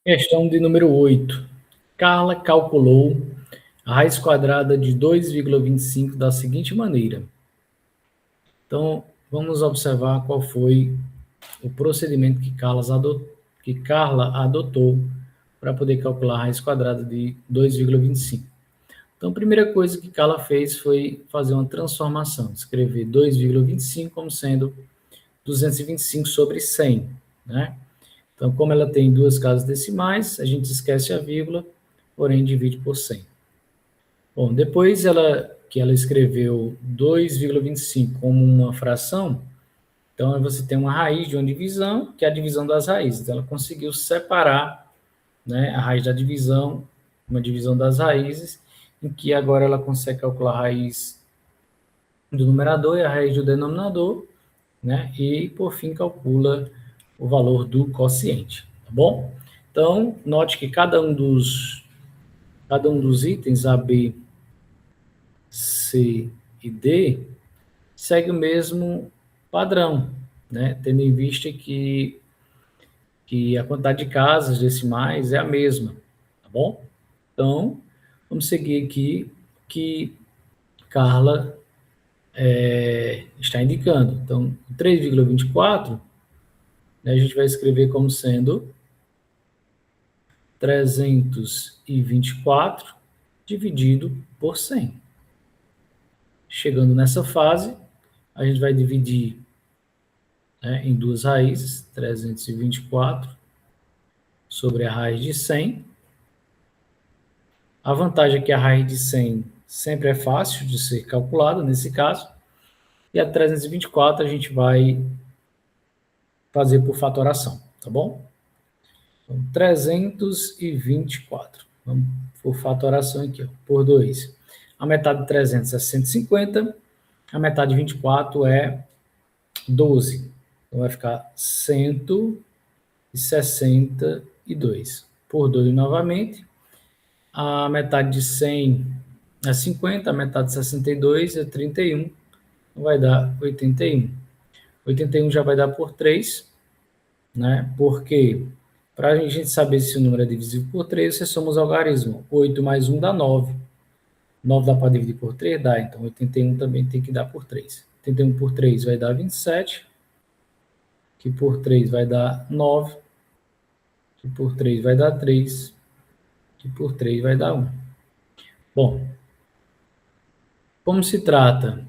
Questão de número 8. Carla calculou a raiz quadrada de 2,25 da seguinte maneira. Então, vamos observar qual foi o procedimento que Carla adotou para poder calcular a raiz quadrada de 2,25. Então, a primeira coisa que Carla fez foi fazer uma transformação, escrever 2,25 como sendo 225 sobre 100, né? Então, como ela tem duas casas decimais, a gente esquece a vírgula, porém divide por 100. Bom, depois que ela escreveu 2,25 como uma fração, então você tem uma raiz de uma divisão, que é a divisão das raízes. Ela conseguiu separar, né, a raiz da divisão, uma divisão das raízes, em que agora ela consegue calcular a raiz do numerador e a raiz do denominador, né, e por fim calcula o valor do quociente, tá bom? Então, note que cada um dos itens A, B, C e D segue o mesmo padrão, né? Tendo em vista que a quantidade de casas decimais é a mesma, tá bom? Então, vamos seguir aqui que Carla está indicando. Então, 3,24, né, a gente vai escrever como sendo 324 dividido por 100. Chegando nessa fase, a gente vai dividir, né, em duas raízes, 324 sobre a raiz de 100. A vantagem é que a raiz de 100 sempre é fácil de ser calculada, nesse caso, e a 324 a gente vai fazer por fatoração, tá bom? Então, 324. Vamos por fatoração aqui, ó, por 2. A metade de 300 é 150, a metade de 24 é 12. Então, vai ficar 162. Por 2 novamente. A metade de 100 é 50, a metade de 62 é 31. Então, vai dar 81. 81 já vai dar por 3, né? Porque para a gente saber se o número é divisível por 3, você soma os algarismos. 8 mais 1 dá 9. 9 dá para dividir por 3? Dá. Então, 81 também tem que dar por 3. 81 por 3 vai dar 27. Que por 3 vai dar 9. Que por 3 vai dar 3. Que por 3 vai dar 1. Bom, como se trata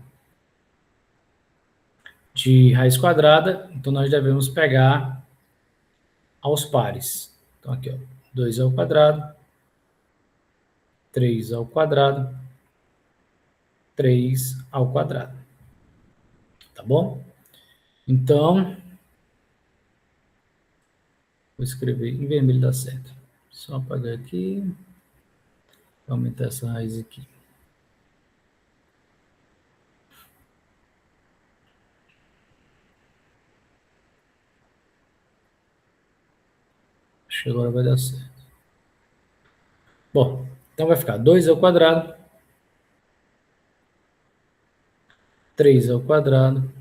de raiz quadrada, então nós devemos pegar aos pares. Então, aqui, ó, 2 ao quadrado, 3 ao quadrado, 3 ao quadrado. Tá bom? Então, vou escrever em vermelho, dá certo. Só apagar aqui. Vou aumentar essa raiz aqui. Acho que agora vai dar certo. Bom, então vai ficar 2 ao quadrado, 3 ao quadrado,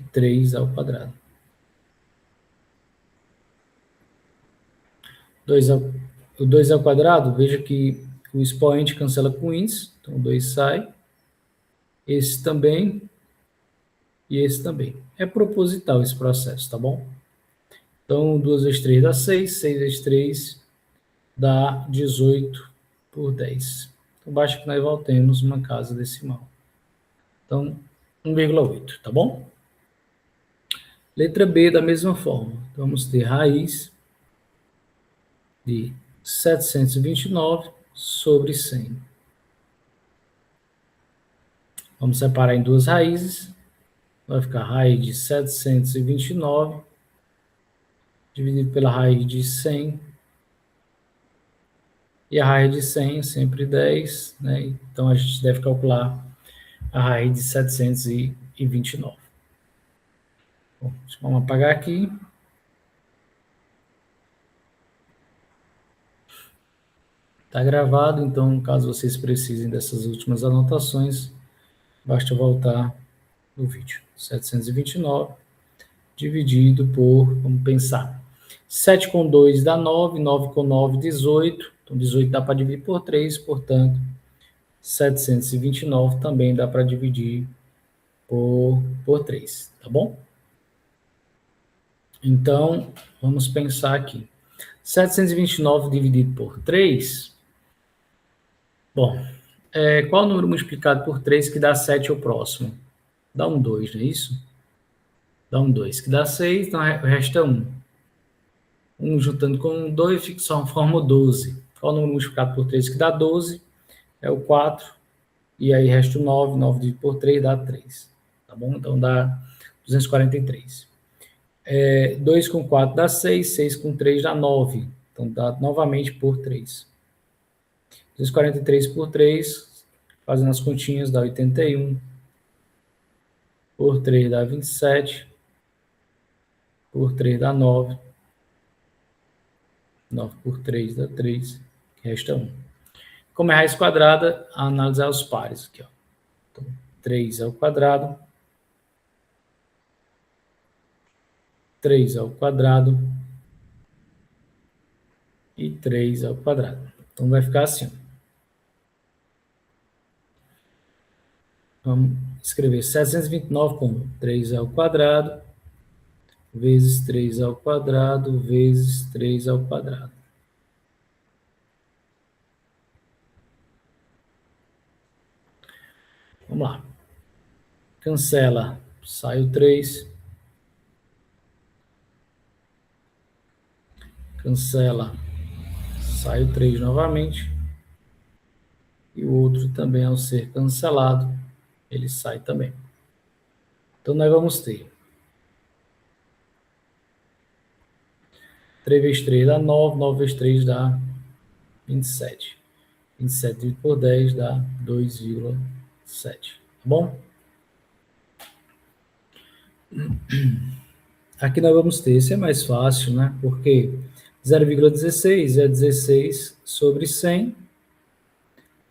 e 3 ao quadrado. 2 o 2 ao quadrado, veja que o expoente cancela com o índice, então o 2 sai. Esse também e esse também. É proposital esse processo, tá bom? Então, 2 vezes 3 dá 6, 6 vezes 3 dá 18 por 10. Então, basta que nós voltemos uma casa decimal. Então, 1,8, tá bom? Letra B, da mesma forma. Então, vamos ter raiz de 729 sobre 100. Vamos separar em duas raízes. Vai ficar raiz de 729 dividido pela raiz de 100. E a raiz de 100 é sempre 10, né? Então, a gente deve calcular a raiz de 729. Bom, vamos apagar aqui. Está gravado, então, caso vocês precisem dessas últimas anotações, basta voltar no vídeo. 729 dividido por, vamos pensar, 7 com 2 dá 9, 9 com 9, 18. Então, 18 dá para dividir por 3, portanto, 729 também dá para dividir por 3, tá bom? Então, vamos pensar aqui. 729 dividido por 3, bom, qual o número multiplicado por 3 que dá 7 ao próximo? Dá um 2, não é isso? Dá um 2, que dá 6, então o resto é 1. 1 juntando com 2, fica só forma 12. Qual o número multiplicado por 3 que dá 12? É o 4. E aí resta o 9. 9 dividido por 3 dá 3. Tá bom? Então dá 243. 2 com 4 dá 6. 6 com 3 dá 9. Então dá novamente por 3. 243 por 3, fazendo as continhas, dá 81. Por 3 dá 27. Por 3 dá 9. 9 por 3 dá 3. Resta 1. Como é raiz quadrada, a análise é aos pares. Aqui, ó. Então, 3 ao quadrado. 3 ao quadrado. E 3 ao quadrado. Então, vai ficar assim. Vamos escrever 729 como 3 ao quadrado, vezes 3 ao quadrado, vezes 3 ao quadrado. Vamos lá. Cancela, sai o 3. Cancela, sai o 3 novamente. E o outro também, ao ser cancelado, ele sai também. Então, nós vamos ter 3 vezes 3 dá 9, 9 vezes 3 dá 27. 27 dividido por 10 dá 2,7. Tá bom? Aqui nós vamos ter, esse é mais fácil, né? Porque 0,16 é 16 sobre 100,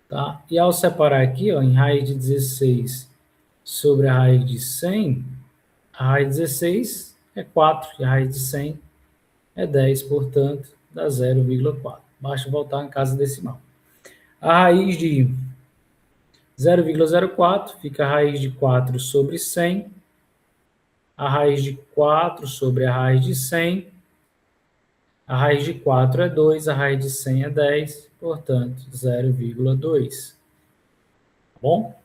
tá? E ao separar aqui, ó, em raiz de 16 sobre a raiz de 100, a raiz de 16 é 4, e a raiz de 100 é 10, portanto, dá 0,4. Basta voltar em casa decimal. A raiz de 0,04 fica a raiz de 4 sobre 100, a raiz de 4 sobre a raiz de 100, a raiz de 4 é 2, a raiz de 100 é 10, portanto, 0,2. Tá bom?